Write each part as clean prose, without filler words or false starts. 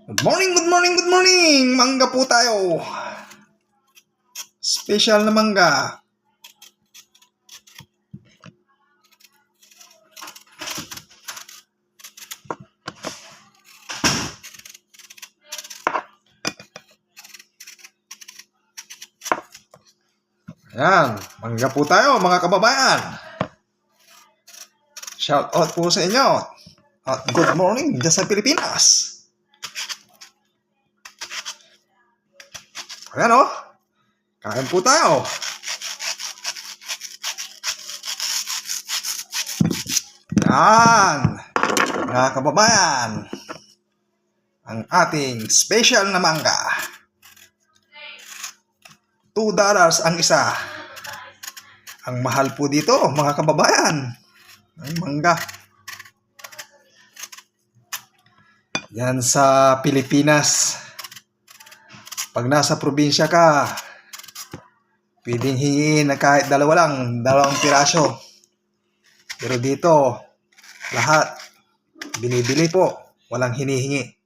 Good morning, good morning, good morning! Mangga po tayo. Special na mangga. Ayan, mangga po tayo mga kababayan. Shout out po sa inyo. At good morning dyan sa Pilipinas. Ayan o. Kain po tayo. Ayan, mga kababayan. Ang ating special na mangga. $2 ang isa. Ang mahal po dito, mga kababayan. Ang mangga. Yan sa Pilipinas. Pag nasa probinsya ka, pwedeng hingin na kahit dalawang piraso. Pero dito, lahat binibili po, walang hinihingi.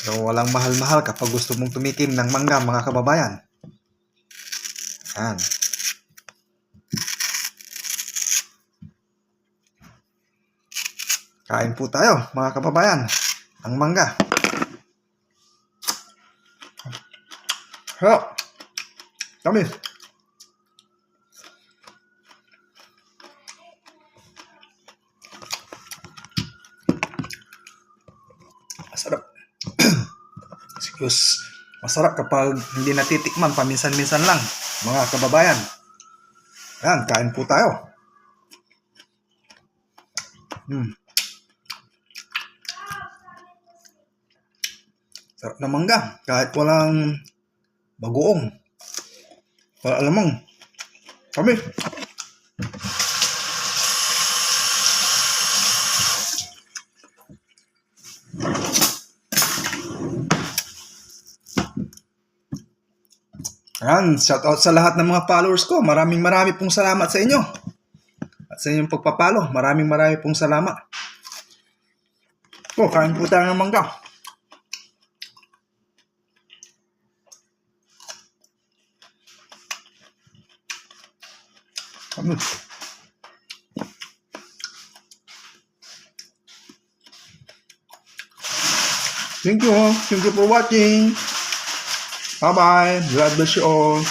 Pero walang mahal-mahal kapag gusto mong tumikim ng mangga, mga kababayan. Ayan. Kain po tayo, mga kababayan, ng mangga. Harap. Tamis. Masarap. Excuse. Masarap kapag hindi natitikman, paminsan-minsan lang, mga kababayan. Ayan, kain po tayo. Sarap na mangga, kahit walang bagoong. Wala alamang. Kami. Ayan, shoutout sa lahat ng mga followers ko. Maraming pong salamat sa inyo. At sa inyong pagpapalo, maraming pong salamat. Kain po tayo ng mangga. Thank you for watching. Bye-bye. God bless you all.